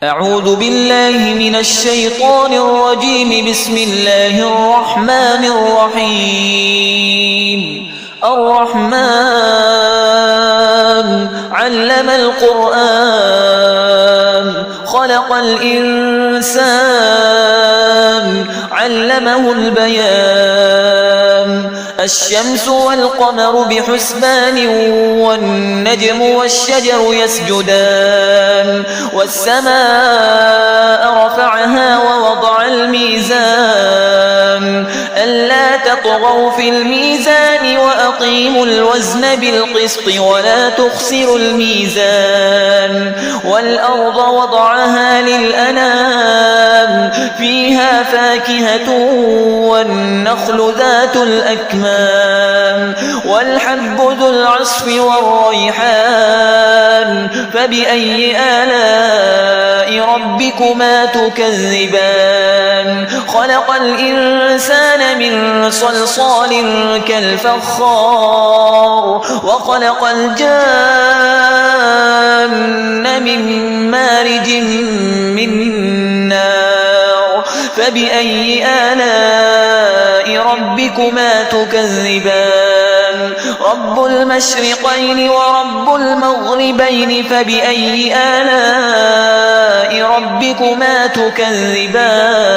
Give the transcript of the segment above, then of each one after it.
أعوذ بالله من الشيطان الرجيم. بسم الله الرحمن الرحيم. الرحمن علم القرآن خلق الإنسان علمه البيان. الشمس والقمر بحسبان والنجم والشجر يسجدان. والسماء رفعها ووضع الميزان ألا تطغوا في الميزان وأقيموا الوزن بالقسط ولا تخسروا الميزان. والأرض وضعها للأنام فيها فاكهة والنخل ذات الأكمام والحب ذو العصف والريحان. فبأي آلاء ربكما تكذبان؟ خلق الإنسان من صلصال كالفخار وخلق الجان من مارج من نار. فبأي آلاء ربكما تكذبان؟ رب المشرقين ورب المغربين. فبأي آلاء ربكما تكذبان؟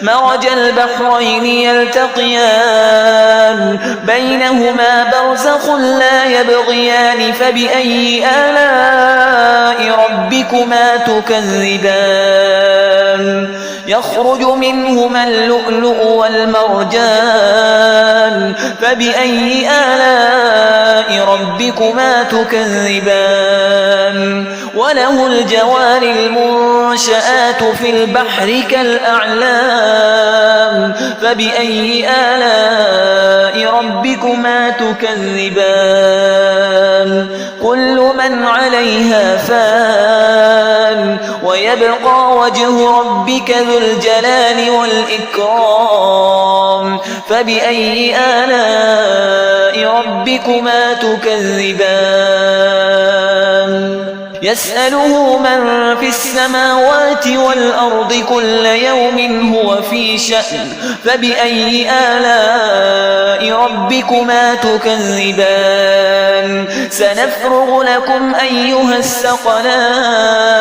مرج البحرين يلتقيان بينهما برزخ لا يبغيان. فبأي آلاء ربكما تكذبان؟ يخرج منهما اللؤلؤ والمرجان. فبأي آلاء ربكما تكذبان؟ وله الجوار المنشآت في البحر كالأعلام. فبأي آلاء ربكما تكذبان؟ كل من عليها فان ويبقى وجه ربك ذو الجلال والإكرام. فبأي آلاء ربكما تكذبان؟ يسأله من في السماوات والأرض كل يوم هو في شأن. فبأي آلاء ربكما تكذبان؟ سنفرغ لكم أيها الثقلان.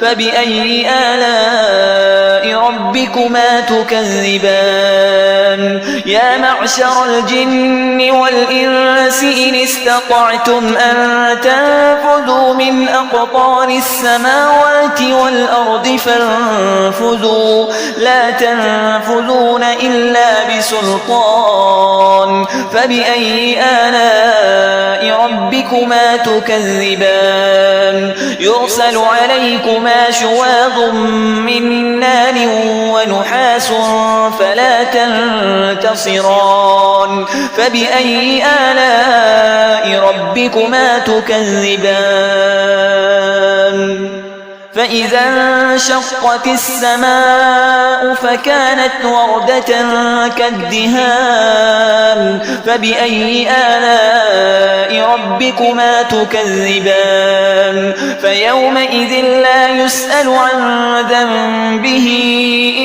فبأي آلاء ربكما تكذبان؟ يا معشر الجن والإنس إن استطعتم أن تنفذوا من أقطار السماوات والأرض فانفذوا لا تنفذون إلا بسلطان. فبأي آلاء ربكما تكذبان؟ يرسل عليكما شواظ من نار ونحاس فلا تنتصران. فبأي آلاء ربكما تكذبان؟ فإذا انشقت السماء فكانت وردة كالدهان. فبأي آلاء ربكما تكذبان؟ فيومئذ لا يسأل عن ذنبه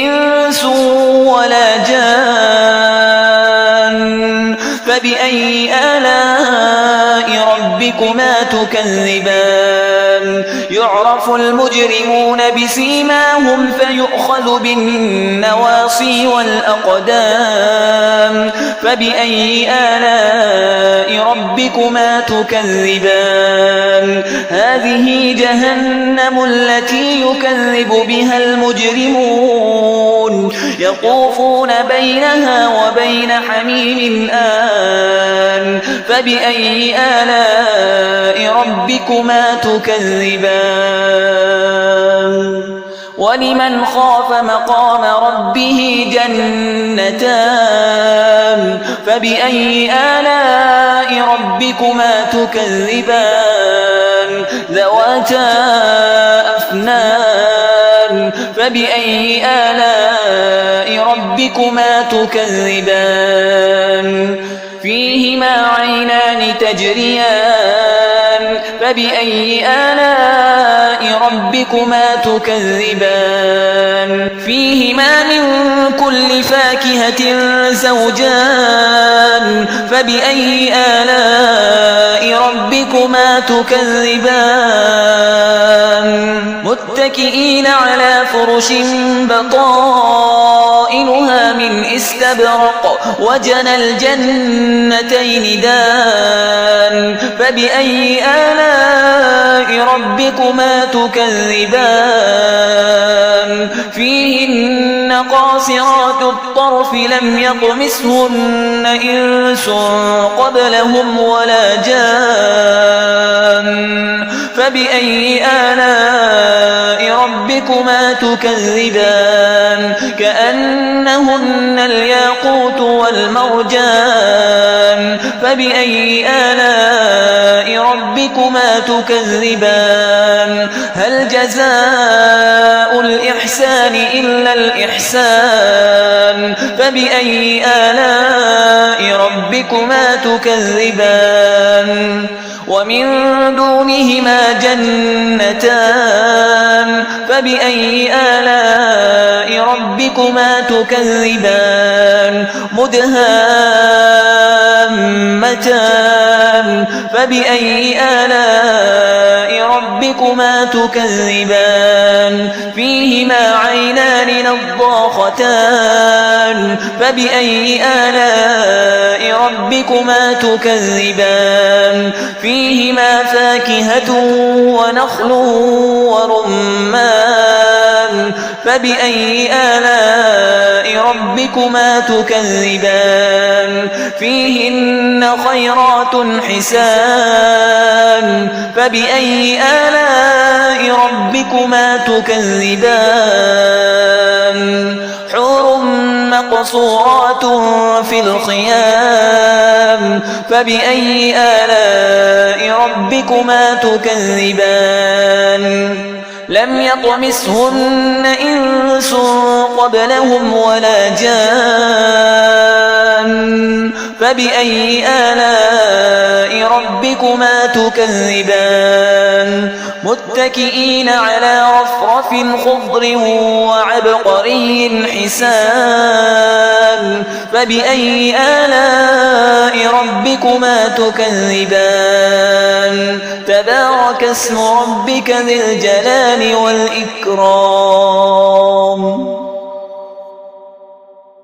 إنس ولا جان. فبأي آلاء ربكما تكذبان؟ يعرف المجرمون بسيماهم فيؤخذ بالنواصي والأقدام. فبأي آلاء ربكما تكذبان؟ هذه جهنم التي يكذب بها المجرمون يطوفون بينها وبين حميم آن. فبأي آلاء ربكما تكذبان؟ ولمن خاف مقام ربه جنتان. فبأي آلاء ربكما تكذبان؟ ذواتا أفنان. فبأي آلاء ربكما تكذبان؟ فيهما عينان تجريان. فبأي آلاء ربكما تكذبان فيهما من كل فاكهة زوجان فبأي آلاء ربكما تكذبان متكئين على فرش بطائنها من استبرق وجنى الجنتين دان فبأي آلاء ربكما تكذبان فيهن قاصرات الطرف لم يطمثهن إنس قبلهم ولا جان فبأي آلاء ربكما تكذبان كأنهن الياقوت والمرجان فبأي آلاء ربكما تكذبان هل جزاء الإحسان إلا الإحسان فبأي آلاء ربكما تكذبان ومن دونهما جنتان فبأي آلاء ربكما تكذبان مدهامتان فبأي آلاء ربكما تكذبان فيهما عينان نضاختان فبأي آلاء ربكما تكذبان فيهما فاكهة ونخل ورمان فبأي آلاء ربكما تكذبان فيهن خيرات حسان فبأي آلاء ربكما تكذبان حور مقصورات في الخيام فبأي آلاء ربكما تكذبان لم يطمثهن إنس قبلهم ولا جان فبأي آلاء ربكما تكذبان متكئين على رفرف خضر وعبقري حسان فبأي آلاء ربكما تكذبان تبارك اسم ربك ذي الجلال والإكرام